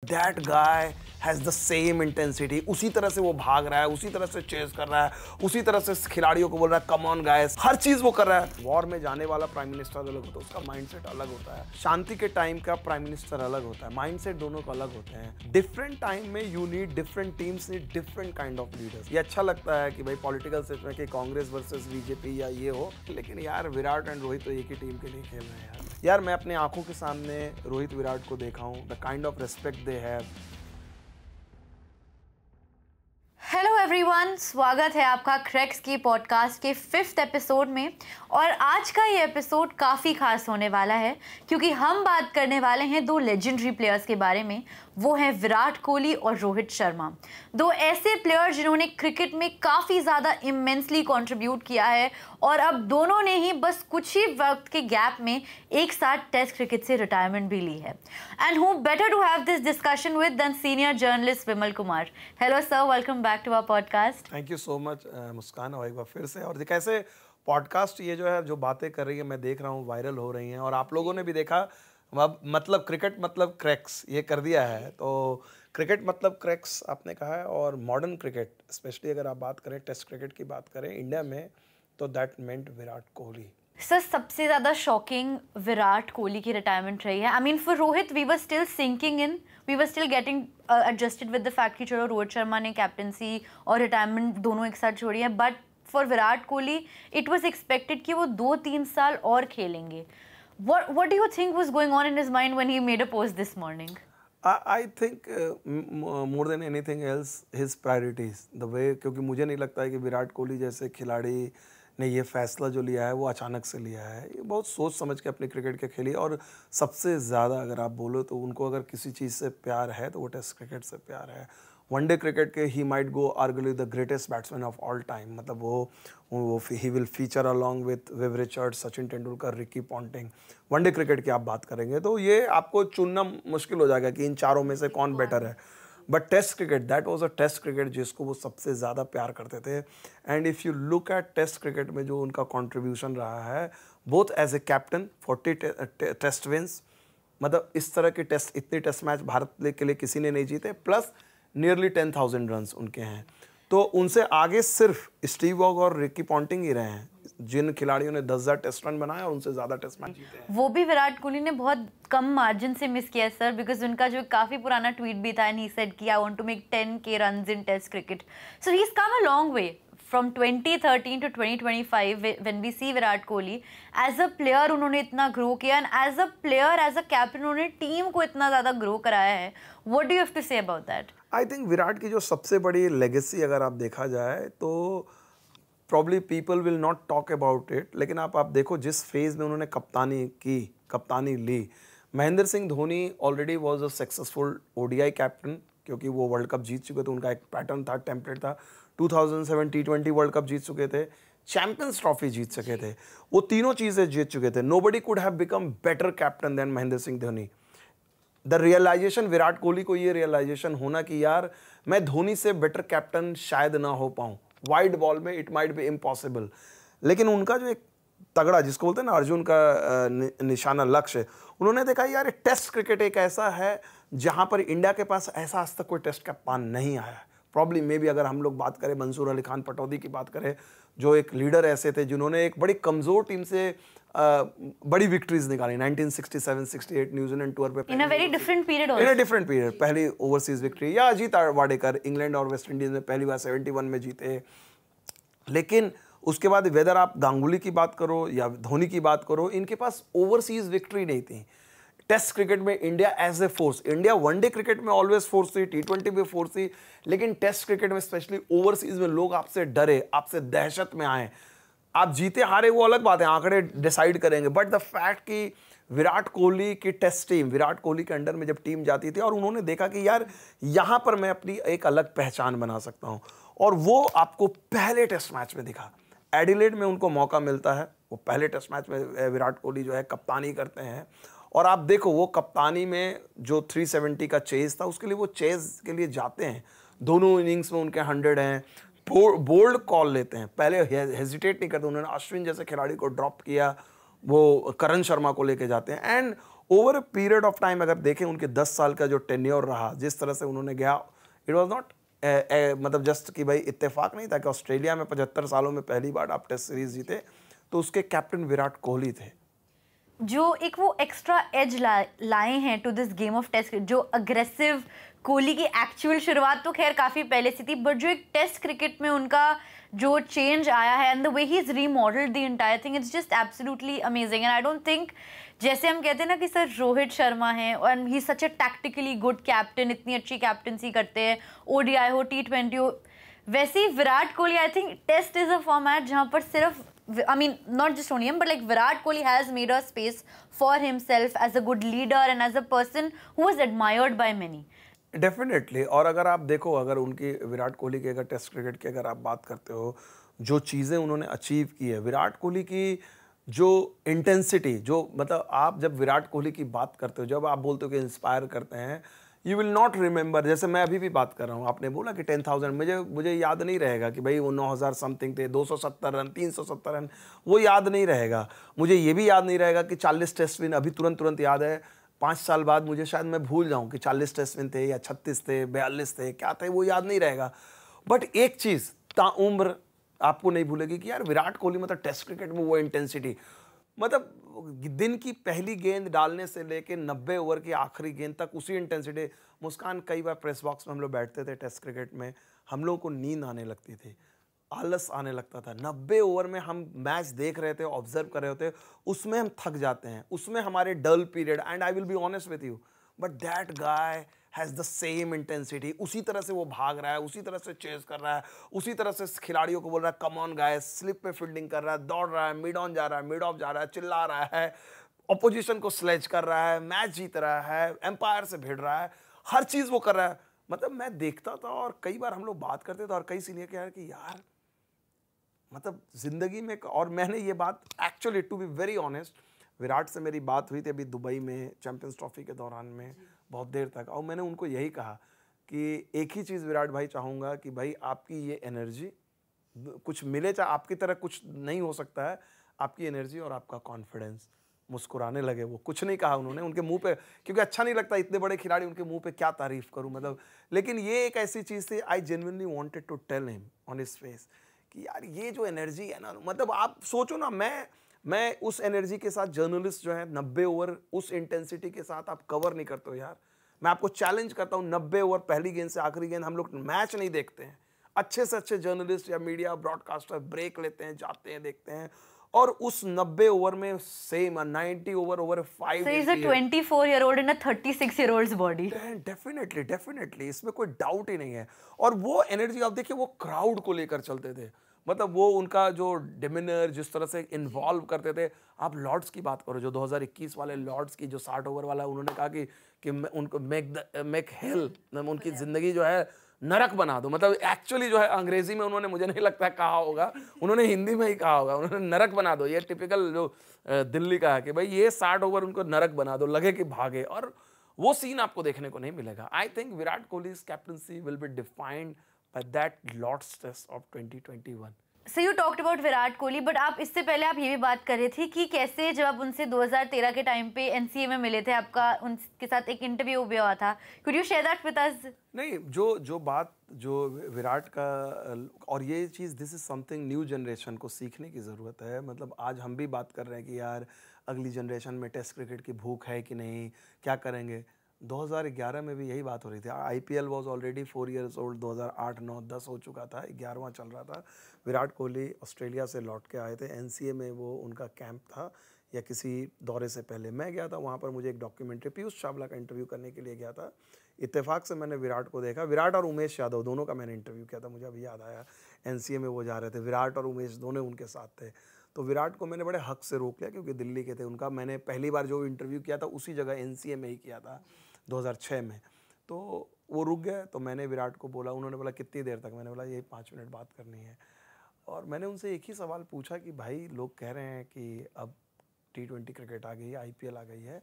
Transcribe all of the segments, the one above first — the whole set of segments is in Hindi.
That guy has the same intensity, उसी तरह से वो भाग रहा है, उसी तरह से चेस कर रहा है, उसी तरह से खिलाड़ियों को बोल रहा है कम ऑन गाइस, हर चीज़ वो कर रहा है। वॉर में जाने वाला प्राइम मिनिस्टर अलग होता है, उसका माइंडसेट अलग होता है। शांति के टाइम का प्राइम मिनिस्टर अलग होता है, माइंडसेट दोनों का अलग होते हैं। डिफरेंट टाइम में you need different teams, need different kind of leaders. ये अच्छा लगता है कि भाई पॉलिटिकल सिस्टम में कि कांग्रेस वर्सेस बीजेपी या ये हो, लेकिन यार विराट एंड रोहित तो एक ही टीम के लिए खेल रहे हैं यार। मैं अपने आंखों के सामने रोहित विराट को देखा हूँ, the kind of respect they have. Hello everyone, स्वागत है आपका क्रैक्स की पॉडकास्ट के 5th एपिसोड में। और आज का ये एपिसोड काफ़ी खास होने वाला है क्योंकि हम बात करने वाले हैं दो लेजेंडरी प्लेयर्स के बारे में। वो हैं विराट कोहली और रोहित शर्मा, दो ऐसे प्लेयर जिन्होंने क्रिकेट में काफ़ी ज़्यादा इमेंसली कंट्रीब्यूट किया है और अब दोनों ने ही बस कुछ ही वक्त के गैप में एक साथ टेस्ट क्रिकेट से रिटायरमेंट भी ली है। And who better to have this discussion with than senior journalist Vimal Kumar. Hello sir, welcome back to our podcast. Thank you so much Muskan, और एक बार फिर से। और कैसे पॉडकास्ट ये जो है, जो बातें कर रही है, मैं देख रहा हूँ वायरल हो रही हैं और आप लोगों ने भी देखा। अब मतलब क्रिकेट मतलब क्रैक्स ये कर दिया है, तो क्रिकेट मतलब क्रैक्स आपने कहा है। और मॉडर्न क्रिकेट स्पेशली अगर आप बात करें, टेस्ट क्रिकेट की बात करें इंडिया में, तो that meant Virat Kohli. Sir, सबसे ज़्यादा शॉकिंग विराट कोहली की रिटायरमेंट रही है। I mean for Rohit we were still sinking in, we were still getting adjusted with the fact कि चलो रोहित शर्मा ने कैप्टनसी और रिटायरमेंट दोनों एक साथ छोड़ी है, but for Virat Kohli it was expected कि वो 2-3 साल और खेलेंगे। What do you think was going on in his mind when he made a post this morning? I think more than anything else his priorities, the way, क्योंकि मुझे नहीं लगता है कि विराट कोहली जैसे खिलाड़ी ने ये फैसला जो लिया है वो अचानक से लिया है। ये बहुत सोच समझ के अपनी क्रिकेट के खेली। और सबसे ज़्यादा अगर आप बोलो तो उनको अगर किसी चीज़ से प्यार है तो वो टेस्ट क्रिकेट से प्यार है। वनडे क्रिकेट के he might go arguably the greatest batsman of all time, मतलब वो he will feature along with Viv Richards, Sachin Tendulkar, Ricky Ponting. One day cricket की आप बात करेंगे तो ये आपको चुनना मुश्किल हो जाएगा कि इन चारों में से कौन बेटर है। But test cricket, that was a test cricket जिसको वो सबसे ज़्यादा प्यार करते थे। And if you look at test cricket में जो उनका कंट्रीब्यूशन रहा है, both as a captain 40 test wins, मतलब इस तरह के टेस्ट, इतने टेस्ट मैच भारत के लिए किसी ने नहीं जीते, प्लस नियरली 10,000 रन्स उनके हैं। तो उनसे आगे सिर्फ स्टीव वॉग और रिकी पॉन्टिंग ही रहे हैं जिन खिलाड़ियों ने 10,000 टेस्ट रन बनाया और उनसे ज़्यादा टेस्ट मैच जीते हैं। वो भी विराट कोहली ने बहुत कम मार्जिन से मिस किया सर, बिकॉज उनका जो काफ़ी पुराना ट्वीट भी था एंड ही सेड कि I want to make 10K runs in test cricket. So he has come a long way from 2013 to 2025 when we see Virat Kohli as a player उन्होंने इतना ग्रो किया and as a player, as a captain उन्होंने टीम को इतना ज़्यादा ग्रो कराया है। What do you have to say about that? I think Virat की जो सबसे बड़ी लेगेसी अगर आप देखा जाए तो probably people will not talk about it, लेकिन आप देखो जिस फेज में उन्होंने कप्तानी ली। Mahendra Singh Dhoni already was a successful ODI captain, क्योंकि वो वर्ल्ड कप जीत चुके थे, उनका एक पैटर्न था, टेम्पलेट था। 2007 T20 वर्ल्ड कप जीत चुके थे, चैंपियंस ट्रॉफी जीत चुके थे, वो तीनों चीज़ें जीत चुके थे। Nobody could have become better captain than Mahendra Singh Dhoni. The realization, Virat Kohli को ये रियलाइजेशन होना कि यार मैं धोनी से बेटर कैप्टन शायद ना हो पाऊँ, वाइड बॉल में इट माइट बी इम्पॉसिबल। लेकिन उनका जो एक तगड़ा, जिसको बोलते हैं ना अर्जुन का निशाना, लक्ष्य, उन्होंने देखा यार टेस्ट क्रिकेट एक ऐसा है जहां पर इंडिया के पास ऐसा आज तक कोई टेस्ट कप्तान नहीं आया। प्रॉब्लम मे भी अगर हम लोग बात करें मंसूर अली खान पटौदी की बात करें, जो एक लीडर ऐसे थे जिन्होंने एक बड़ी कमज़ोर टीम से बड़ी विक्ट्रीज निकाली। 1967-68 न्यूजीलैंड टूर पे इन अ वेरी डिफरेंट पीरियड, पहली ओवरसीज विक्ट्री। या अजीत वाडेकर इंग्लैंड और वेस्ट इंडीज़ में पहली बार 71 में जीते। लेकिन उसके बाद वेदर आप गांगुली की बात करो या धोनी की बात करो, इनके पास ओवरसीज विक्ट्री नहीं थी। टेस्ट क्रिकेट में India as a force, India one day cricket में ऑलवेज फोर्स थी, T20 में फोर्स थी, लेकिन टेस्ट क्रिकेट में स्पेशली ओवरसीज में लोग आपसे डरे, आपसे दहशत में आए। आप जीते हारे वो अलग बात है, आंकड़े डिसाइड करेंगे, बट द फैक्ट कि विराट कोहली की टेस्ट टीम, विराट कोहली के अंडर में जब टीम जाती थी और उन्होंने देखा कि यार यहाँ पर मैं अपनी एक अलग पहचान बना सकता हूँ, और वो आपको पहले टेस्ट मैच में दिखा। एडिलेड में उनको मौका मिलता है, वो पहले टेस्ट मैच में विराट कोहली जो है कप्तानी करते हैं, और आप देखो वो कप्तानी में जो 370 का चेज था, उसके लिए वो चेज के लिए जाते हैं। दोनों इनिंग्स में उनके 100 हैं, बोल्ड कॉल लेते हैं, पहले हेजिटेट नहीं करते। उन्होंने अश्विन जैसे खिलाड़ी को ड्रॉप किया, वो करण शर्मा को लेके जाते हैं, and over a period of time अगर देखें उनके 10 साल का जो टेन्योर रहा, जिस तरह से उन्होंने गया, इट वॉज नॉट मतलब जस्ट कि भाई इत्तेफाक नहीं था कि ऑस्ट्रेलिया में 75 सालों में पहली बार आप टेस्ट सीरीज जीते, तो उसके कैप्टन विराट कोहली थे। जो एक वो एक्स्ट्रा एज लाए हैं to this game of test, जो अग्रेसिव कोहली की एक्चुअल शुरुआत तो खैर काफ़ी पहले से थी, बट जो एक टेस्ट क्रिकेट में उनका जो चेंज आया है and the way he is remodelled the entire thing, it's just absolutely amazing. And I don't think, जैसे हम कहते हैं ना कि सर रोहित शर्मा है और ही सच अ टैक्टिकली गुड कैप्टन, इतनी अच्छी कैप्टनसी करते हैं, ओडीआई हो, T20 हो, वैसे ही Virat Kohli, I think test is a format जहाँ पर सिर्फ, I mean, not just only him, but like Virat Kohli has made a space for himself as a good leader and as a person who is admired by many. Definitely. और अगर आप देखो, अगर उनकी विराट कोहली की अगर टेस्ट क्रिकेट की अगर आप बात करते हो, जो चीज़ें उन्होंने अचीव की है, विराट कोहली की जो इंटेंसिटी, जो मतलब आप जब विराट कोहली की बात करते हो, जब आप बोलते हो कि इंस्पायर करते हैं, यू विल नॉट रिमेंबर। जैसे मैं अभी भी बात कर रहा हूँ, आपने बोला कि 10,000, मुझे याद नहीं रहेगा कि भाई वो 9,000 समथिंग थे, 270 रन, 370 रन, वो याद नहीं रहेगा। मुझे ये भी याद नहीं रहेगा कि 40 टेस्ट विन, अभी तुरंत याद है, 5 साल बाद मुझे शायद मैं भूल जाऊं कि 40 टेस्ट विन थे या 36 थे, 42 थे, क्या थे, वो याद नहीं रहेगा। बट एक चीज़ ताउम्र आपको नहीं भूलेगी कि यार विराट कोहली मतलब टेस्ट क्रिकेट में वो इंटेंसिटी, मतलब दिन की पहली गेंद डालने से लेके 90 ओवर की आखिरी गेंद तक उसी इंटेंसिटी। मुस्कान, कई बार प्रेस बॉक्स में हम लोग बैठते थे टेस्ट क्रिकेट में, हम लोगों को नींद आने लगती थी, आलस आने लगता था। 90 ओवर में हम मैच देख रहे थे, ऑब्जर्व कर रहे होते, उसमें हम थक जाते हैं, उसमें हमारे dull period, and I will be honest with you, but that guy has the same intensity. उसी तरह से वो भाग रहा है, उसी तरह से चेज कर रहा है, उसी तरह से खिलाड़ियों को बोल रहा है कम ऑन गाय, स्लिप पे फील्डिंग कर रहा है, दौड़ रहा है, मिड ऑन जा रहा है, मिड ऑफ जा रहा है, चिल्ला रहा है, अपोजिशन को स्लेज कर रहा है, मैच जीत रहा है, एम्पायर से भिड़ रहा है, हर चीज़ वो कर रहा है। मतलब मैं देखता था और कई बार हम लोग बात करते थे और कई सीनियर कह रहे कि यार मतलब जिंदगी में, और मैंने ये बात actually to be very honest, Virat से मेरी बात हुई थी अभी दुबई में चैंपियंस ट्रॉफी के दौरान में बहुत देर तक, और मैंने उनको यही कहा कि एक ही चीज़ विराट भाई चाहूँगा कि भाई आपकी ये एनर्जी, कुछ मिले चाहे आपकी तरह कुछ नहीं हो सकता है, आपकी एनर्जी और आपका कॉन्फिडेंस। मुस्कुराने लगे वो, कुछ नहीं कहा उन्होंने, उनके मुंह पे, क्योंकि अच्छा नहीं लगता इतने बड़े खिलाड़ी, उनके मुंह पे क्या तारीफ करूं मतलब, लेकिन ये एक ऐसी चीज़ थी, I genuinely wanted to tell him on his face कि यार ये जो एनर्जी है ना, मतलब आप सोचो ना, मैं उस एनर्जी के साथ, जर्नलिस्ट जो है 90 ओवर उस इंटेंसिटी के साथ आप कवर नहीं करते हो यार। मैं आपको चैलेंज करता हूँ, 90 ओवर पहली गेंद से आखिरी गेंद हम लोग मैच नहीं देखते हैं, अच्छे से अच्छे जर्नलिस्ट या मीडिया ब्रॉडकास्टर ब्रेक लेते हैं, जाते हैं, देखते हैं, और उस 90 ओवर में same 90 over 5, So he's a 24-year-old in a 36-year-old's body. Definitely इसमें कोई डाउट ही नहीं है। और वो एनर्जी आप देखिए, वो क्राउड को लेकर चलते थे, मतलब वो उनका जो डिमिनर, जिस तरह से इन्वॉल्व करते थे। आप लॉर्ड्स की बात करो, जो 2021 वाले लॉर्ड्स की जो 60 ओवर वाला, उन्होंने कहा कि उनको मेक हेल, उनकी ज़िंदगी जो है नरक बना दो, मतलब एक्चुअली जो है अंग्रेजी में उन्होंने, मुझे नहीं लगता कहा होगा, उन्होंने हिंदी में ही कहा होगा, उन्होंने नरक बना दो। ये टिपिकल जो दिल्ली का है कि भाई ये 60 ओवर उनको नरक बना दो, लगे कि भागे, और वो सीन आपको देखने को नहीं मिलेगा। I think Virat Kohli's captaincy will be defined by that Lord's test of 2021। So you talked about Virat Kohli, but आप इससे पहले आप ये भी बात कर रहे थे कि कैसे जब आप उनसे 2013 के टाइम पे एनसीए में मिले थे, आपका उनके साथ एक इंटरव्यू भी हुआ था। Could you share that with us? नहीं, जो बात जो विराट का, और ये चीज़, this is something new generation को सीखने की ज़रूरत है। मतलब आज हम भी बात कर रहे हैं कि यार अगली जनरेशन में टेस्ट क्रिकेट की भूख है कि नहीं, क्या करेंगे। 2011 में भी यही बात हो रही थी। IPL was already 4 years old, 2008, 9, 10 हो चुका था, 11वां चल रहा था। विराट कोहली ऑस्ट्रेलिया से लौट के आए थे, एनसीए में वो उनका कैंप था या किसी दौरे से पहले मैं गया था वहाँ पर, मुझे एक डॉक्यूमेंट्री, पीयूष चावला का इंटरव्यू करने के लिए गया था। इत्तेफाक से मैंने विराट को देखा, विराट और उमेश यादव दोनों का मैंने इंटरव्यू किया था, मुझे अभी याद आया। एनसीए में वो जा रहे थे, विराट और उमेश दोनों उनके साथ थे। तो विराट को मैंने बड़े हक से रोक लिया क्योंकि दिल्ली के थे। उनका मैंने पहली बार जो इंटरव्यू किया था उसी जगह एनसीए में ही किया था 2006 में। तो वो रुक गए, तो मैंने विराट को बोला, उन्होंने बोला कितनी देर तक, मैंने बोला यही 5 मिनट बात करनी है। और मैंने उनसे एक ही सवाल पूछा कि भाई लोग कह रहे हैं कि अब T20 क्रिकेट आ गई है, आईपीएल आ गई है,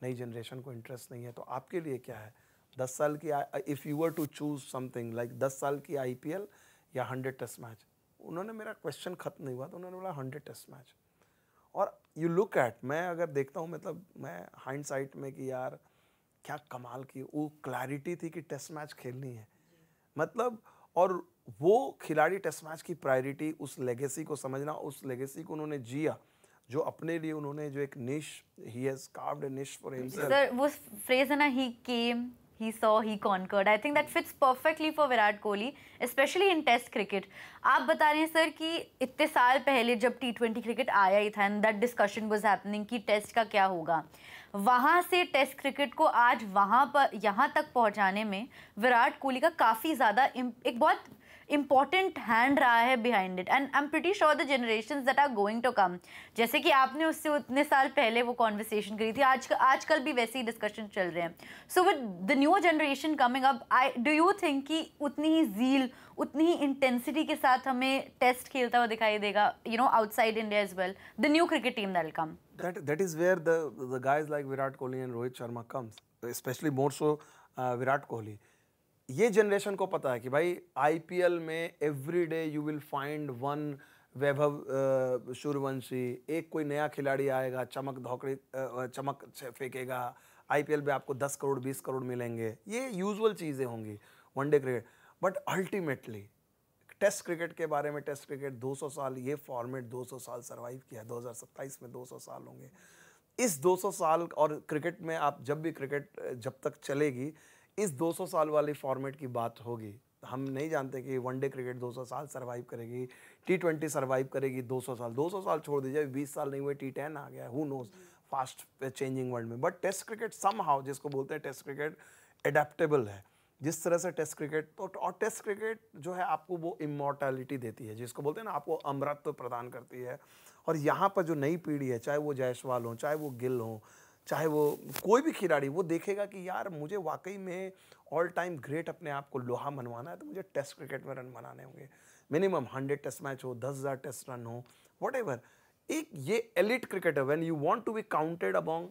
नई जनरेशन को इंटरेस्ट नहीं है, तो आपके लिए क्या है? 10 साल की, if you were to choose something like 10 साल की आईपीएल या 100 टेस्ट मैच। उन्होंने, मेरा क्वेश्चन ख़त्म नहीं हुआ तो उन्होंने बोला 100 टेस्ट मैच। और यू लुक एट, मैं अगर देखता हूँ मतलब मैं हाइंडसाइट में कि यार क्या कमाल की वो क्लैरिटी थी कि टेस्ट मैच खेलनी है, मतलब और वो खिलाड़ी टेस्ट मैच की प्रायोरिटी, उस लेगेसी को समझना, उस लेगेसी को उन्होंने जिया, जो अपने लिए उन्होंने जो एक निश, ही हैज कार्व्ड अ निश फॉर हिमसेल्फ। सर वो फ्रेज है ना, ही केम, he saw, he conquered. I think that fits perfectly for Virat Kohli, especially in test cricket. आप बता रहे हैं सर कि इतने साल पहले जब T20 क्रिकेट आया ही था and that discussion was happening कि टेस्ट का क्या होगा, वहाँ से टेस्ट क्रिकेट को आज वहाँ पर यहाँ तक पहुँचाने में विराट कोहली का काफ़ी ज़्यादा एक बहुत इम्पॉर्टेंट हैंड रहा है behind it. And I am pretty sure the generations that are going to come, जैसे कि आपने उससे उतने साल पहले वो कॉन्वर्सेशन करी थी, आजकल भी वैसे ही डिस्कशन चल रहे हैं. So with the new generation coming up, do you think कि उतनी ही ज़ील, उतनी ही इंटेंसिटी के साथ हमें टेस्ट खेलता हुआ दिखाई देगा, you know, outside India as well, the new cricket team that will come? That is where the guys like Virat Kohli and Rohit Sharma comes, especially more so Virat Kohli. ये जनरेशन को पता है कि भाई आईपीएल में every day you will find one Vaibhav Suryavanshi, एक कोई नया खिलाड़ी आएगा, चमक फेंकेगा, आईपीएल में आपको 10 करोड़ 20 करोड़ मिलेंगे, ये यूजुअल चीज़ें होंगी one day cricket. But ultimately test cricket के बारे में, टेस्ट क्रिकेट 200 साल, ये फॉर्मेट 200 साल सर्वाइव किया, 2027 में 200 साल होंगे. इस 200 साल, और क्रिकेट में आप जब भी क्रिकेट जब तक चलेगी, इस 200 साल वाली फॉर्मेट की बात होगी. हम नहीं जानते कि वनडे क्रिकेट 200 साल सर्वाइव करेगी, T20 सर्वाइव करेगी 200 साल. 200 साल छोड़ दीजिए, 20 साल नहीं हुए T10 आ गया, who knows, fast changing world में. बट टेस्ट क्रिकेट समहाउ, जिसको बोलते हैं टेस्ट क्रिकेट, एडेप्टेबल है. जिस तरह से टेस्ट क्रिकेट, तो और टेस्ट क्रिकेट जो है आपको वो इमॉर्टैलिटी देती है, जिसको बोलते हैं ना, आपको अमरत्व प्रदान करती है. और यहाँ पर जो नई पीढ़ी है, चाहे वो जायसवाल हो, चाहे वो गिल हो, चाहे वो कोई भी खिलाड़ी, वो देखेगा कि यार मुझे वाकई में ऑल टाइम ग्रेट अपने आप को लोहा मनवाना है, तो मुझे टेस्ट क्रिकेट में रन बनाने होंगे. मिनिमम 100 टेस्ट मैच हो, 10,000 टेस्ट रन हो, वट एक ये elite cricketer, when you want to be counted among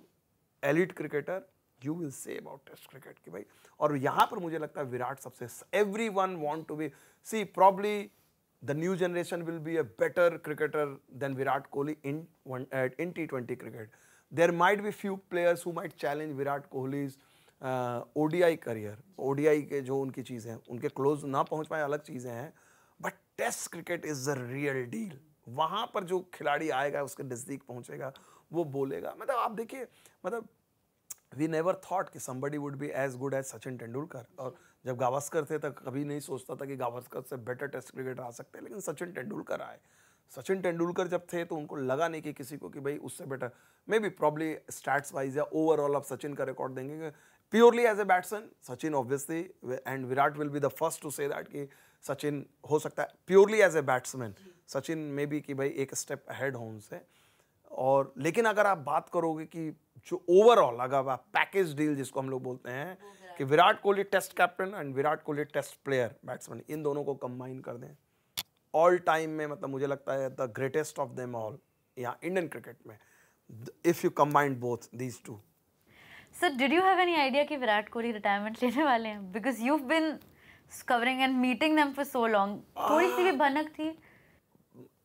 elite cricketer, you will say about test cricket की भाई. और यहाँ पर मुझे लगता है विराट सबसे, everyone want to be, see probably the new generation will be a better cricketer than Virat Kohli in T20 cricket. There might be few players who might challenge Virat Kohli's ODI career. ODI के जो उनकी चीज़ें हैं, उनके क्लोज ना पहुंच पाए अलग चीज़ें हैं, but test cricket is the real deal. वहाँ पर जो खिलाड़ी आएगा, उसके नज़दीक पहुंचेगा, वो बोलेगा. मतलब आप देखिए, मतलब वी नेवर थॉट कि somebody would be as good as Sachin Tendulkar. और जब गावस्कर थे तब कभी नहीं सोचता था कि गावस्कर से बेटर टेस्ट क्रिकेटर आ सकते हैं, लेकिन सचिन तेंदुलकर आए. सचिन तेंदुलकर जब थे तो उनको लगा नहीं कि किसी को कि भाई उससे better, may be probably stats wise या ओवरऑल आप सचिन का रिकॉर्ड देंगे. Purely as a batsman Sachin obviously, and Virat will be the first to say that कि सचिन हो सकता है purely as a batsman, Sachin may be कि भाई एक स्टेप अहेड हो उनसे. और लेकिन अगर आप बात करोगे कि जो ओवरऑल, अगर आप पैकेज डील जिसको हम लोग बोलते हैं कि Virat Kohli test captain and Virat Kohli test player, batsman, इन दोनों को कंबाइन कर दें, ऑल टाइम में मतलब मुझे लगता है the greatest of them all यहाँ इंडियन क्रिकेट में, if you combine both these two. Sir, did you have any idea कि विराट कोहली रिटायरमेंट लेने वाले हैं? Because you have been covering and meeting them for so long. थोड़ी सी भी भनक थी?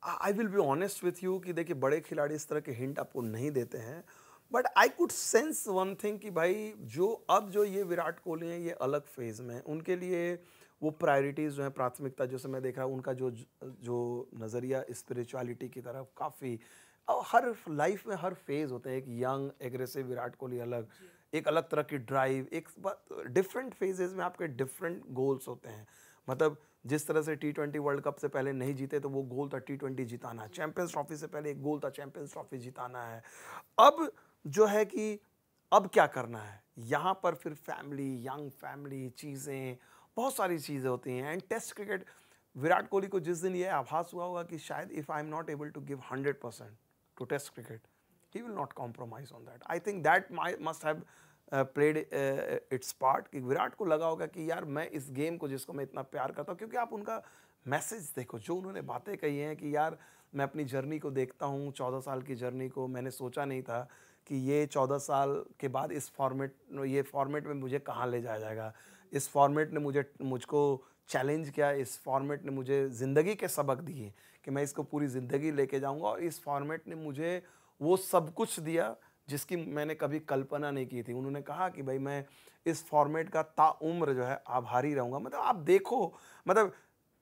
I will be honest with you कि देखिए, बड़े खिलाड़ी इस तरह के हिंट आपको नहीं देते हैं, but I could sense one thing कि भाई जो ये विराट कोहली हैं, ये अलग फेज में, उनके लिए वो प्रायोरिटीज़ जो हैं, प्राथमिकता, जैसे मैं देखा उनका जो नज़रिया स्पिरिचुअलिटी की तरफ काफ़ी, हर लाइफ में हर फेज़ होते हैं. एक यंग एग्रेसिव विराट कोहली अलग, एक अलग तरह की ड्राइव, एक डिफरेंट फेजेस में आपके डिफरेंट गोल्स होते हैं. मतलब जिस तरह से T20 वर्ल्ड कप से पहले नहीं जीते तो वो गोल था T20 जिताना, चैंपियंस ट्रॉफी से पहले एक गोल था चैंपियंस ट्रॉफी जिताना है. अब जो है कि अब क्या करना है, यहाँ पर फिर फैमिली, यंग फैमिली, चीज़ें, बहुत सारी चीज़ें होती हैं. And test cricket, Virat Kohli को जिस दिन ये आभास हुआ होगा कि शायद if I am not able to give 100% to test cricket, he will not compromise on that. I think that must have played its part कि विराट को लगा होगा कि यार मैं इस गेम को, जिसको मैं इतना प्यार करता हूँ, क्योंकि आप उनका मैसेज देखो, जो उन्होंने बातें कही हैं कि यार मैं अपनी जर्नी को देखता हूँ, 14 साल की जर्नी को, मैंने सोचा नहीं था कि ये 14 साल के बाद इस फॉर्मेट में मुझे कहाँ ले जाया जाएगा. इस फॉर्मेट ने मुझको चैलेंज किया, इस फॉर्मेट ने मुझे ज़िंदगी के सबक दिए कि मैं इसको पूरी ज़िंदगी लेके जाऊँगा, और इस फॉर्मेट ने मुझे वो सब कुछ दिया जिसकी मैंने कभी कल्पना नहीं की थी। उन्होंने कहा कि भाई मैं इस फॉर्मेट का ताउम्र जो है आभारी रहूँगा। मतलब आप देखो, मतलब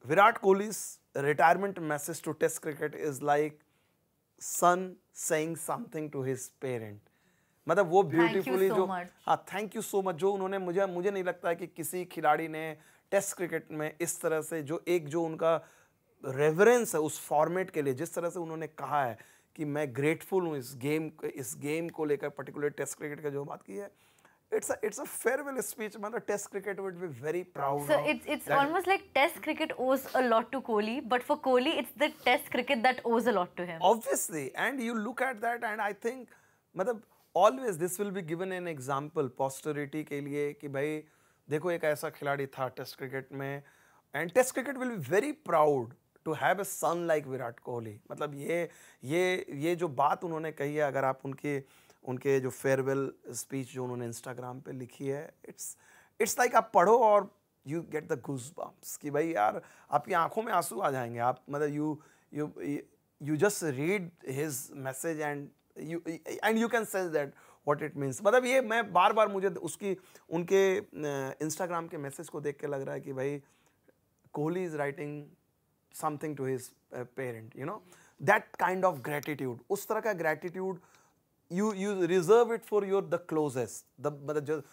Virat कोहली's retirement message to Test cricket is like son saying something to his parent. मतलब वो ब्यूटीफुली जो, हाँ थैंक यू सो मच, जो उन्होंने मुझे नहीं लगता है कि किसी खिलाड़ी ने टेस्ट क्रिकेट में इस तरह से जो उनका रेवरेंस है उस फॉर्मेट के लिए, जिस तरह से उन्होंने कहा है कि मैं ग्रेटफुल हूँ इस गेम को लेकर, पर्टिकुलर टेस्ट क्रिकेट का जो बात की है, it's a farewell speech. मतलब test cricket would be very proud. So it's almost like Test cricket owes a lot to Kohli, but for Kohli it's the Test cricket that owes a lot to him. Obviously, and you look at that, and I think मतलब always this will be given an example posterity के लिए कि भाई देखो एक ऐसा खिलाड़ी था टेस्ट क्रिकेट में, and test cricket will be very proud to have a son like Virat Kohli. मतलब ये जो बात उन्होंने कही है, अगर आप उनके जो फेयरवेल स्पीच जो उन्होंने इंस्टाग्राम पे लिखी है, इट्स लाइक आप पढ़ो और you get the goose bumps कि भाई यार आपकी आंखों में आंसू आ जाएंगे। आप मतलब you just read his message and you can sense that what it means. मतलब ये मैं बार मुझे उनके इंस्टाग्राम के मैसेज को देख के लग रहा है कि भाई Kohli is writing something to his parent, you know, that kind of gratitude, उस तरह का gratitude you reserve it for your the closest, मतलब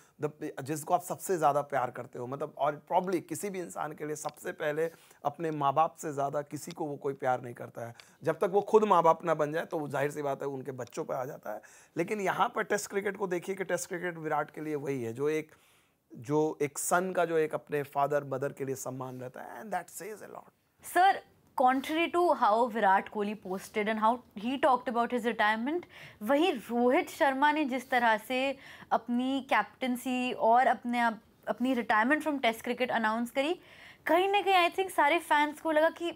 जिसको आप सबसे ज़्यादा प्यार करते हो। मतलब और प्रॉब्ली किसी भी इंसान के लिए सबसे पहले अपने माँ बाप से ज़्यादा किसी को वो कोई प्यार नहीं करता है। जब तक वो खुद माँ बाप ना बन जाए तो वो जाहिर सी बात है उनके बच्चों पर आ जाता है। लेकिन यहाँ पर टेस्ट क्रिकेट को देखिए कि टेस्ट क्रिकेट विराट के लिए वही है जो एक सन का जो एक अपने फादर मदर के लिए सम्मान रहता है, and that says a lot. Sir, contrary to how Virat Kohli posted and how he talked about his retirement, वही रोहित शर्मा ने जिस तरह से अपनी कैप्टनसी और अपनी retirement from test cricket announce करी, कहीं ना कहीं आई थिंक सारे फैंस को लगा कि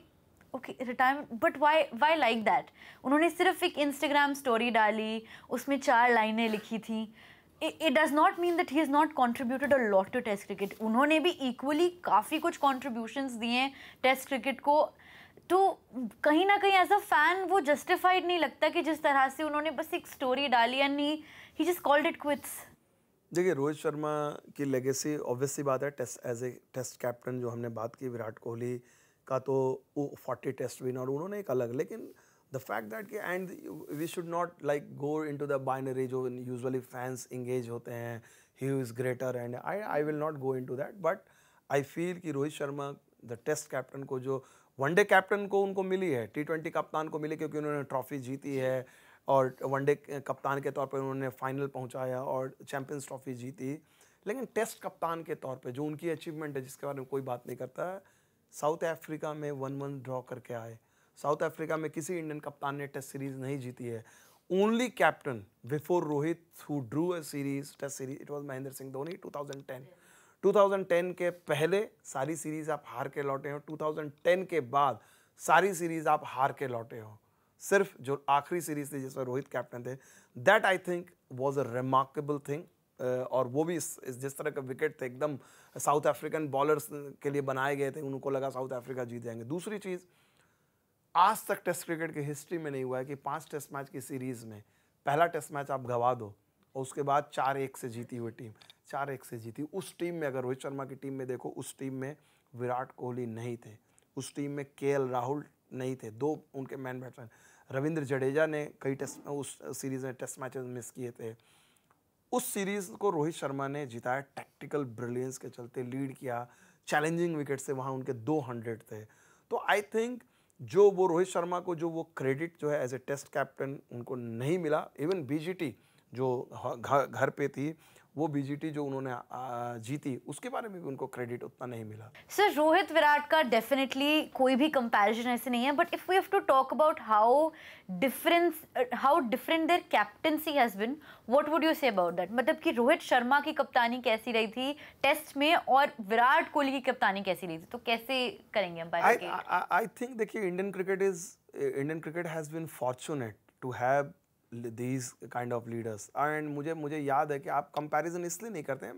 okay retirement, but why like that. उन्होंने सिर्फ एक इंस्टाग्राम स्टोरी डाली, उसमें 4 लाइनें लिखी थी। It does not mean that he has not contributed a lot to Test cricket. उन्होंने भी equally काफ़ी कुछ contributions दिए हैं Test cricket को। तो कहीं ना कहीं एज अ फैन वो जस्टिफाइड नहीं लगता कि जिस तरह से उन्होंने बस एक स्टोरी डाली and he just called it quits. देखिए रोहित शर्मा की लेगेसी ऑब्वियस सी बात है, एज ए टेस्ट कैप्टन जो हमने बात की, विराट कोहली का तो वो 40 टेस्ट विन और उन्होंने एक अलग, लेकिन द फैक्ट दैट कि and we should not like go into the binary जो यूजुअली फैंस इंगेज होते हैं, he is greater, and I will not go into that, but I feel कि Rohit Sharma the test captain को जो वनडे कैप्टन को उनको मिली है, T20 कप्तान को मिली क्योंकि उन्होंने ट्रॉफी जीती है और वनडे कप्तान के तौर पर उन्होंने फाइनल पहुंचाया और चैंपियंस ट्रॉफी जीती, लेकिन टेस्ट कप्तान के तौर पे जो उनकी अचीवमेंट है जिसके बारे में कोई बात नहीं करता है, साउथ अफ्रीका में 1-1 ड्रॉ करके आए। साउथ अफ्रीका में किसी इंडियन कप्तान ने टेस्ट सीरीज नहीं जीती है। Only captain before Rohit who drew a series, test series, it was Mahendra Singh Dhoni 2010 के पहले सारी सीरीज आप हार के लौटे हो, 2010 के बाद सारी सीरीज आप हार के लौटे हो। सिर्फ जो आखिरी सीरीज थी जिसमें रोहित कैप्टन थे, that I think was a remarkable thing, और वो भी जिस तरह का विकेट थे एकदम साउथ अफ्रीकन बॉलर्स के लिए बनाए गए थे, उनको लगा साउथ अफ्रीका जीत जाएंगे। दूसरी चीज़, आज तक टेस्ट क्रिकेट की हिस्ट्री में नहीं हुआ है कि 5 टेस्ट मैच की सीरीज़ में पहला टेस्ट मैच आप गवा दो और उसके बाद 4-1 से जीती हुई टीम 4-1 से जीती। उस टीम में अगर रोहित शर्मा की टीम में देखो, उस टीम में विराट कोहली नहीं थे, उस टीम में KL राहुल नहीं थे, 2 उनके मैन बैट्समैन, रविंद्र जडेजा ने कई टेस्ट उस सीरीज़ में टेस्ट मैचेस मिस किए थे। उस सीरीज़ को रोहित शर्मा ने जिताया टैक्टिकल ब्रिलियंस के चलते, लीड किया, चैलेंजिंग विकेट से, वहाँ उनके 200 थे। तो आई थिंक जो वो रोहित शर्मा को जो वो क्रेडिट जो है एज ए टेस्ट कैप्टन उनको नहीं मिला, इवन BGT जो घर पे थी, वो BGT जो उन्होंने जीती, उसके बारे में भी उनको क्रेडिट उतना नहीं मिला। सर, रोहित विराट का डेफिनेटली कोई भी कंपैरिजन ऐसे नहीं है, but if we have to talk about how different their captaincy has been, what would you say about that? मतलब कि रोहित शर्मा की कप्तानी कैसी रही थी टेस्ट में और विराट कोहली की कप्तानी कैसी रही थी, तो कैसे करेंगे हम? आई थिंक देखिए Indian cricket has been fortunate to have these kind of leaders and मुझे याद है कि आप कंपैरिजन इसलिए नहीं करते हैं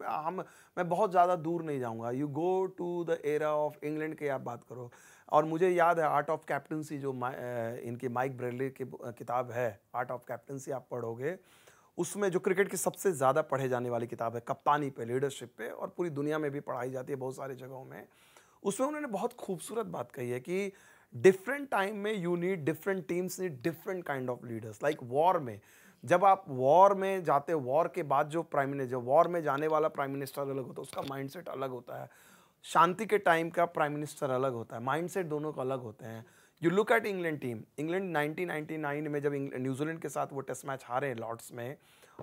मैं बहुत ज़्यादा दूर नहीं जाऊंगा. You go to the era of England की आप बात करो और मुझे याद है आर्ट ऑफ कैप्टनसी जो इनकी माइक ब्रेडली की किताब है, आर्ट ऑफ कैप्टनसी आप पढ़ोगे उसमें जो क्रिकेट की सबसे ज़्यादा पढ़े जाने वाली किताब है कप्तानी पे, लीडरशिप पे, और पूरी दुनिया में भी पढ़ाई जाती है बहुत सारी जगहों में. उसमें उन्होंने बहुत खूबसूरत बात कही है कि डिफरेंट टाइम में you need different teams need different kind of leaders. Like war में जब आप वॉर में जाते हो, वॉर के बाद जो प्राइम मिनिस्टर, वॉर में जाने वाला प्राइम मिनिस्टर अलग होता है, उसका माइंडसेट अलग होता है. शांति के टाइम का प्राइम मिनिस्टर अलग होता है, माइंडसेट दोनों का अलग होते हैं. You look eight England team, England 1999 में जब न्यूजीलैंड के साथ वो टेस्ट मैच हारे लॉर्ड्स में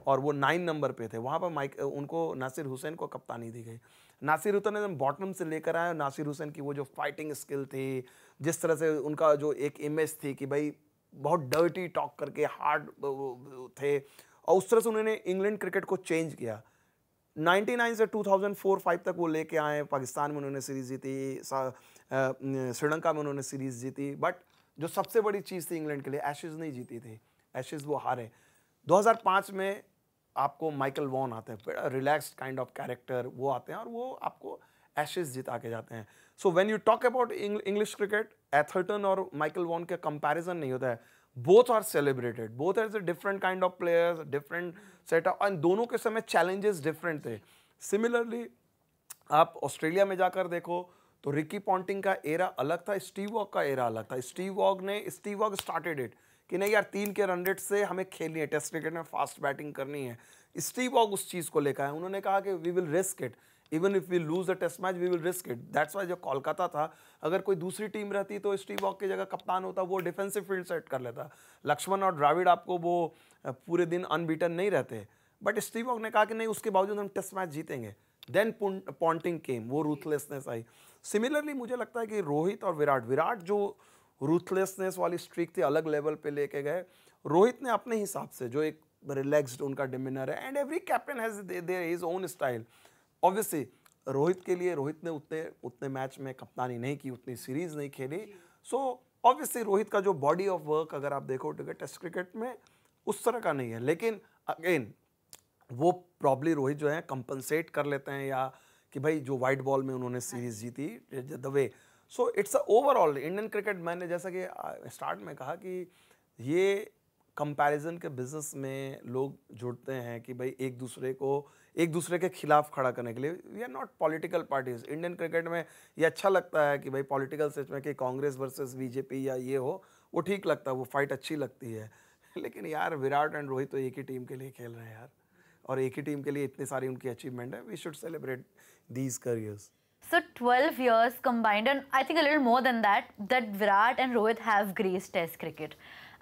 और वो 9 नंबर पे थे, वहाँ पर उनको नासिर हुसैन को कप्तानी दी गई. नासिर हुसैन ने बॉटम से लेकर आए. नासिर हुसैन की वो जो फाइटिंग स्किल थी, जिस तरह से उनका जो एक इमेज थी कि भाई बहुत डर्टी टॉक करके हार्ड थे, और उस तरह से उन्होंने इंग्लैंड क्रिकेट को चेंज किया. 99 से 2004-05 तक वो लेके आए. पाकिस्तान में उन्होंने सीरीज़ जीती, श्रीलंका में उन्होंने सीरीज़ जीती, बट जो सबसे बड़ी चीज़ थी इंग्लैंड के लिए, एशेज़ नहीं जीती थी. एशेज़ वो हारे. 2005 में आपको माइकल वॉन आते हैं, बड़ा रिलैक्स्ड काइंड ऑफ कैरेक्टर, वो आते हैं और वो आपको एशेज़ जिता के जाते हैं. So when you talk about English cricket, Atherton और माइकल वॉन के कंपैरिजन नहीं होता है. Both are celebrated, both are different kind of players, different setup, और दोनों के समय चैलेंजेस डिफरेंट थे. सिमिलरली आप ऑस्ट्रेलिया में जाकर देखो तो रिकी पॉन्टिंग का एरा अलग था, स्टीव वॉग का एरा अलग था. स्टीव वॉग स्टार्टेड इट कि नहीं यार 3 के रन रेट से हमें खेलनी है, टेस्ट क्रिकेट में फास्ट बैटिंग करनी है. स्टीव वॉग उस चीज़ को लेकर आए. उन्होंने कहा कि we will risk it, even if we lose the test match we will risk it. That's why जो कोलकाता था, अगर कोई दूसरी टीम रहती तो स्टीव वॉग की जगह कप्तान होता, वो डिफेंसिव फील्ड सेट कर लेता. लक्ष्मण और द्राविड आपको वो पूरे दिन अनबीटन नहीं रहते, बट स्टीव वॉग ने कहा कि नहीं, उसके बावजूद हम टेस्ट मैच जीतेंगे. देन पॉन्टिंग केम, वो रूथलेसनेस आई. सिमिलरली मुझे लगता है कि रोहित और विराट जो रूथलेसनेस वाली स्ट्रीक थी अलग लेवल पे लेके गए. रोहित ने अपने हिसाब से जो एक रिलैक्स्ड उनका डिमिनर है, and every captain has their his own style. Obviously Rohit के लिए, रोहित ने उतने मैच में कप्तानी नहीं की, उतनी सीरीज नहीं खेली. सो ऑब्वियसली रोहित का जो बॉडी ऑफ वर्क अगर आप देखो टेस्ट क्रिकेट में उस तरह का नहीं है. लेकिन अगेन वो प्रॉब्ली रोहित जो है कंपनसेट कर लेते हैं, या कि भाई जो वाइट बॉल में उन्होंने सीरीज जीती the way. So it's overall Indian cricket, मैंने जैसा कि स्टार्ट में कहा कि ये कंपैरिजन के बिजनेस में लोग जुड़ते हैं कि भाई एक दूसरे के खिलाफ खड़ा करने के लिए. We are not political parties. Indian cricket में ये अच्छा लगता है कि भाई पॉलिटिकल सच में कि कांग्रेस वर्सेस बीजेपी या ये हो, वो ठीक लगता है, वो फाइट अच्छी लगती है. लेकिन यार विराट एंड रोहित तो एक ही टीम के लिए खेल रहे हैं यार, और एक ही टीम के लिए इतनी सारी उनकी अचीवमेंट है. We should celebrate these careers. So 12 years combined, and I think a little more than that Virat and Rohit have graced Test cricket.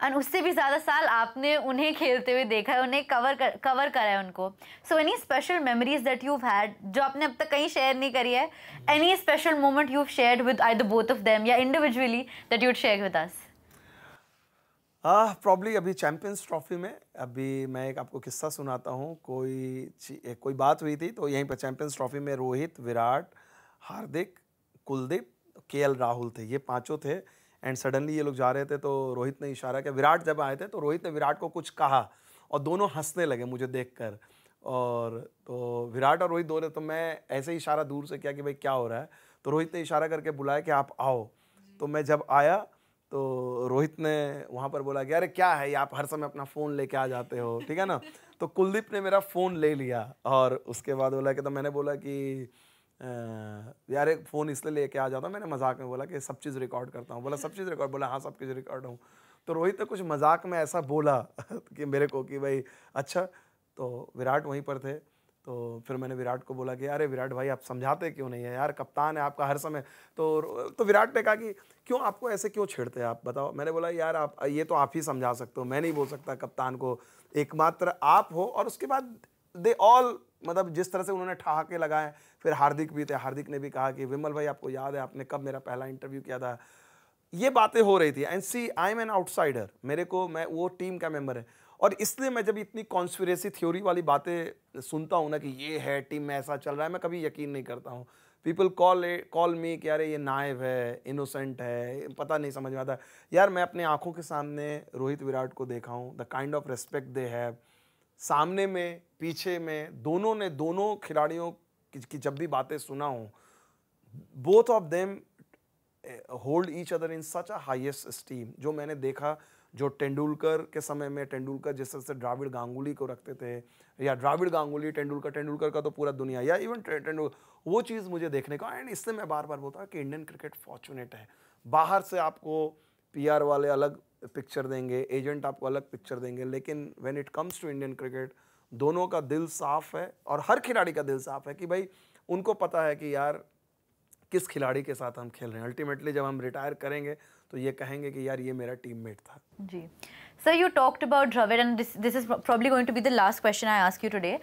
And उससे भी ज़्यादा साल आपने उन्हें खेलते हुए देखा है, उन्हें कवर करा है उनको. So any special memories that you've had जो आपने अब तक कहीं शेयर नहीं करी है? Any special moment you've shared with either both of them या individually that you'd share with us? Probably अभी चैंपियंस ट्रॉफी में, अभी मैं एक आपको किस्सा सुनाता हूँ. कोई बात हुई थी तो यहीं पर चैंपियंस ट्रॉफी में रोहित, विराट, हार्दिक, कुलदीप, केएल राहुल थे, ये पांचों थे. एंड सडनली ये लोग जा रहे थे तो रोहित ने इशारा किया. विराट जब आए थे तो रोहित ने विराट को कुछ कहा और दोनों हंसने लगे मुझे देखकर. और तो विराट और रोहित दो रहे, तो मैं ऐसे ही इशारा दूर से किया कि भाई क्या हो रहा है. तो रोहित ने इशारा करके बुलाया कि आप आओ. तो मैं जब आया तो रोहित ने वहाँ पर बोला कि अरे क्या है, आप हर समय अपना फ़ोन लेके आ जाते हो, ठीक है ना. तो कुलदीप ने मेरा फ़ोन ले लिया और उसके बाद बोला कि, तो मैंने बोला कि यार एक फ़ोन इसलिए लेके आ जाता हूँ, मैंने मजाक में बोला कि सब चीज़ रिकॉर्ड करता हूँ. बोला सब चीज़ रिकॉर्ड? बोला हाँ सब चीज़ रिकॉर्ड हूँ. तो रोहित ने कुछ मजाक में ऐसा बोला कि मेरे को कि भाई अच्छा. तो विराट वहीं पर थे, तो फिर मैंने विराट को बोला कि अरे विराट भाई आप समझाते क्यों नहीं है यार, कप्तान है आपका हर समय. तो विराट ने कहा कि क्यों आपको ऐसे क्यों छेड़ते हैं आप, बताओ. मैंने बोला यार आप ये तो आप ही समझा सकते हो, मैं नहीं बोल सकता कप्तान को, एकमात्र आप हो. और उसके बाद दे ऑल, मतलब जिस तरह से उन्होंने ठहाके लगाए. फिर हार्दिक भी थे, हार्दिक ने भी कहा कि विमल भाई आपको याद है आपने कब मेरा पहला इंटरव्यू किया था. ये बातें हो रही थी. And see I am an outsider, मैं वो टीम का मेंबर है. और इसलिए मैं जब इतनी कॉन्स्पिरेसी थ्योरी वाली बातें सुनता हूँ ना कि ये है टीम में ऐसा चल रहा है, मैं कभी यकीन नहीं करता हूँ. पीपल कॉल मी कि अरे ये नाइव है, इनोसेंट है, पता नहीं समझ में आता। यार मैं अपने आंखों के सामने रोहित विराट को देखा हूँ, the kind of respect they have, सामने में पीछे में दोनों खिलाड़ियों की जब भी बातें सुना हूँ, both of them hold each other in such a highest steam. जो मैंने देखा, जो तेंदुलकर के समय में तेंदुलकर जिस तरह से द्राविड़ गांगुली को रखते थे, या द्राविड़ गांगुली तेंदुलकर का तो पूरा दुनिया, या इवन तेंदुलकर, वो चीज़ मुझे देखने को। एंड इससे मैं बार बार बोलता हूँ कि इंडियन क्रिकेट फॉर्चुनेट है। बाहर से आपको पीआर वाले अलग पिक्चर देंगे, एजेंट आपको अलग पिक्चर देंगे, लेकिन when it comes to Indian cricket, दोनों का दिल साफ है और हर खिलाड़ी का दिल साफ है कि भाई उनको पता है कि यार किस खिलाड़ी के साथ हम खेल रहे हैं। अल्टीमेटली जब हम रिटायर करेंगे तो ये कहेंगे कि यार ये मेरा टीममेट था। जी sir, you talked about Dravid, and this is probably going to be the last question I ask you today.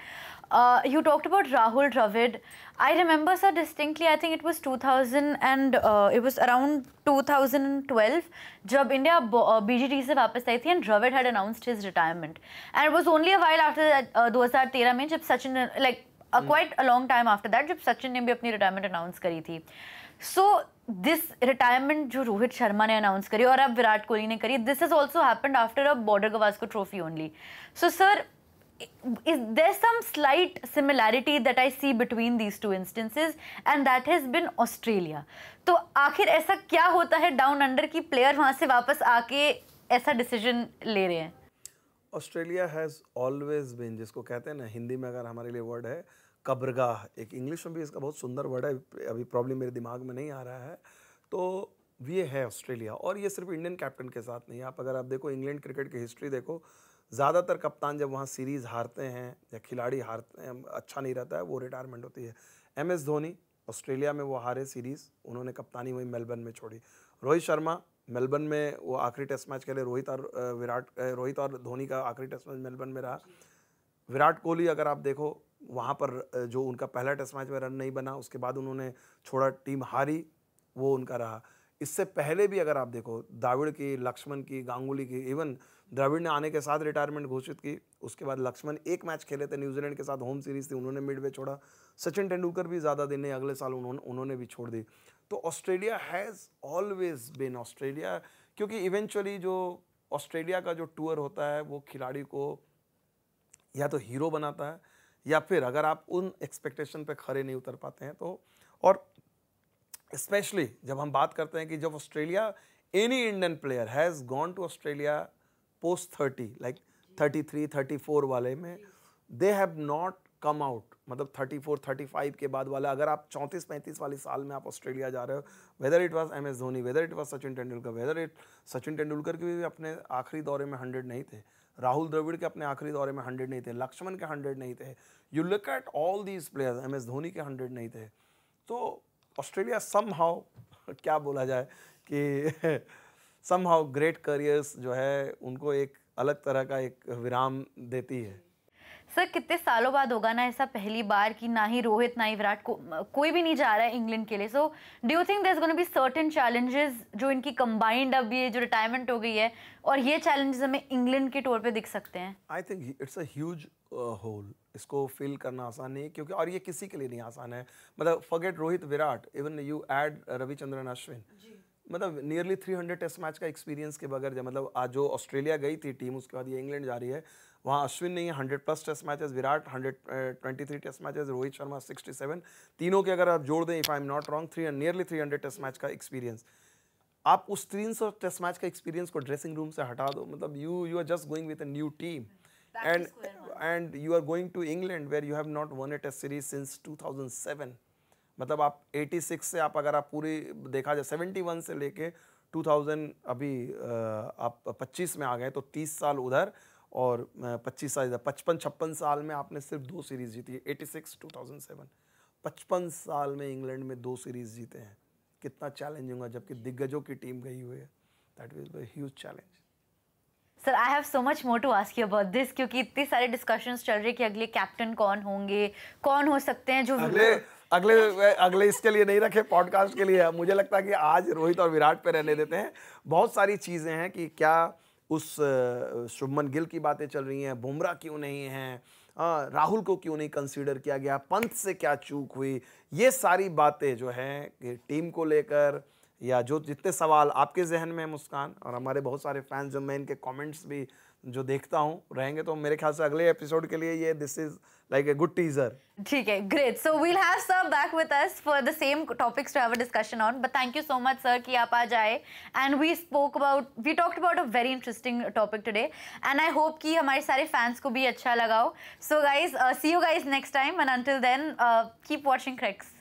You talked about Rahul Dravid. I remember, sir, distinctly, I think it was 2000 and it was around 2012 जब इंडिया BGT से वापस आई थी, and Dravid had announced his retirement, and it was only a while after that 2013 में जब Sachin, like quite a long time after that, जब सचिन ने भी अपनी रिटायरमेंट अनाउंस करी थी। सो दिस रिटायरमेंट जो रोहित शर्मा ने अनाउंस करी और अब विराट कोहली ने करी, this has also happened after a border Gavaskar trophy only. So sir, is there some slight similarity that I see between these two instances, and that has been Australia? तो आखिर ऐसा क्या होता है डाउन अंडर की प्लेयर वहां से वापस आके ऐसा डिसीजन ले रहे हैं? ऑस्ट्रेलिया हैज़ ऑलवेज बिन, जिसको कहते हैं ना हिंदी में अगर हमारे लिए वर्ड है कब्रगाह, एक इंग्लिश में भी इसका बहुत सुंदर वर्ड है, अभी प्रॉब्लम मेरे दिमाग में नहीं आ रहा है। तो ये है ऑस्ट्रेलिया, और ये सिर्फ इंडियन कैप्टन के साथ नहीं। आप देखो इंग्लैंड क्रिकेट की हिस्ट्री देखो, ज़्यादातर कप्तान जब वहाँ सीरीज़ हारते हैं या खिलाड़ी हारते हैं, अच्छा नहीं रहता है, वो रिटायरमेंट होती है। MS धोनी ऑस्ट्रेलिया में वो हारे सीरीज़, उन्होंने कप्तानी वहीं मेलबर्न में छोड़ी। रोहित शर्मा मेलबर्न में वो आखिरी टेस्ट मैच के लिए रोहित और धोनी का आखिरी टेस्ट मैच मेलबर्न में रहा। विराट कोहली अगर आप देखो, वहाँ पर जो उनका पहला टेस्ट मैच में रन नहीं बना, उसके बाद उन्होंने छोड़ा, टीम हारी, वो उनका रहा। इससे पहले भी अगर आप देखो, द्रविड़ की, लक्ष्मण की, गांगुली की, इवन द्रविड़ ने आने के साथ रिटायरमेंट घोषित की, उसके बाद लक्ष्मण एक मैच खेले थे, न्यूजीलैंड के साथ होम सीरीज थी, उन्होंने मिडवे छोड़ा। सचिन तेंदुलकर भी ज़्यादा दिन नहीं, अगले साल उन्होंने भी छोड़ दी। तो Australia has always been Australia, क्योंकि इवेंचुअली जो ऑस्ट्रेलिया का जो टूर होता है वो खिलाड़ी को या तो हीरो बनाता है, या फिर अगर आप उन एक्सपेक्टेशन पे खरे नहीं उतर पाते हैं तो। और स्पेशली जब हम बात करते हैं कि जब Australia, any Indian player has gone to Australia post 30, like 33, 34 वाले में, they have not come out, मतलब 34, 35 के बाद वाला, अगर आप 34, 35 वाली साल में आप ऑस्ट्रेलिया जा रहे हो, whether it was MS Dhoni, whether it was Sachin Tendulkar, Sachin Tendulkar के भी अपने आखिरी दौरे में 100 नहीं थे, राहुल द्रविड़ के अपने आखिरी दौरे में 100 नहीं थे, लक्ष्मण के 100 नहीं थे, you look at all these players, MS Dhoni के 100 नहीं थे। तो ऑस्ट्रेलिया समहाउ क्या बोला जाए कि समहाउ ग्रेट करियर्स जो है उनको एक अलग तरह का एक विराम देती है। सर, कितने सालों बाद होगा ना ऐसा, पहली बार कि ना ही रोहित ना ही विराट को कोई भी नहीं जा रहा है इंग्लैंड के लिए। So do you think there is gonna be certain challenges जो इनकी कंबाइंड अब ये जो रिटायरमेंट हो गई है, और ये चैलेंजेस हमें इंग्लैंड के टूर पे दिख सकते हैं? I think it's a huge hole, इसको फिल करना आसान नहीं, क्योंकि और ये किसी के लिए नहीं आसान है। मतलब forget Rohit Virat, even you add Ravichandran Ashwin, मतलब नियरली 300 टेस्ट मैच का एक्सपीरियंस के बगैर, मतलब आज जो ऑस्ट्रेलिया गई थी टीम, उसके बाद ये इंग्लैंड जा रही है, वहाँ अश्विन नहीं है 100+ test matches, Virat 123 test matches, Rohit Sharma 67, तीनों के अगर आप जोड़ दें, if I am not wrong, nearly 300 test match का एक्सपीरियंस। आप उस 300 टेस्ट मैच का एक्सपीरियंस को ड्रेसिंग रूम से हटा दो, मतलब you are just going with a new team, and you are going to England where you have not won a test series since 2007। मतलब आप 86 से आप अगर आप पूरी देखा जाए 71 से लेके 2000 अभी आप 25 में आ गए, तो 30 साल उधर और 25 साल इधर, 55-56 साल में आपने सिर्फ 2 सीरीज जीती है, 86, 2007, 55 साल में इंग्लैंड में 2 सीरीज जीते हैं। कितना चैलेंजिंग होगा, जबकि दिग्गजों की टीम गई हुई है। That will be a huge challenge. Sir, I have so much more to ask you about this, क्योंकि इतनी सारे डिस्कशंस चल रहे हैं कि अगले कैप्टन कौन होंगे, कौन हो सकते हैं जो अगले इसके लिए नहीं रखे, पॉडकास्ट के लिए। मुझे लगता है कि आज रोहित और विराट पे रहने देते हैं। बहुत सारी चीज़ें हैं कि क्या उस शुभमन गिल की बातें चल रही हैं, बुमराह क्यों नहीं हैं, राहुल को क्यों नहीं कंसीडर किया गया, पंत से क्या चूक हुई, ये सारी बातें जो हैं कि टीम को लेकर या जो जितने सवाल आपके जहन में है मुस्कान, और हमारे बहुत सारे फैंस जो मैं इनके कमेंट्स भी जो देखता हूँ रहेंगे, तो मेरे ख्याल से अगले एपिसोड के लिए ये this is like a good teaser. ठीक है, great. So we'll have sir back with us for the same topics to have a discussion on. But thank you so much sir कि आप आज आए and we talked about a very interesting topic today and I hope कि हमारे सारे फैंस को भी अच्छा लगा हो. So guys, see you guys next time and until then keep watching cracks.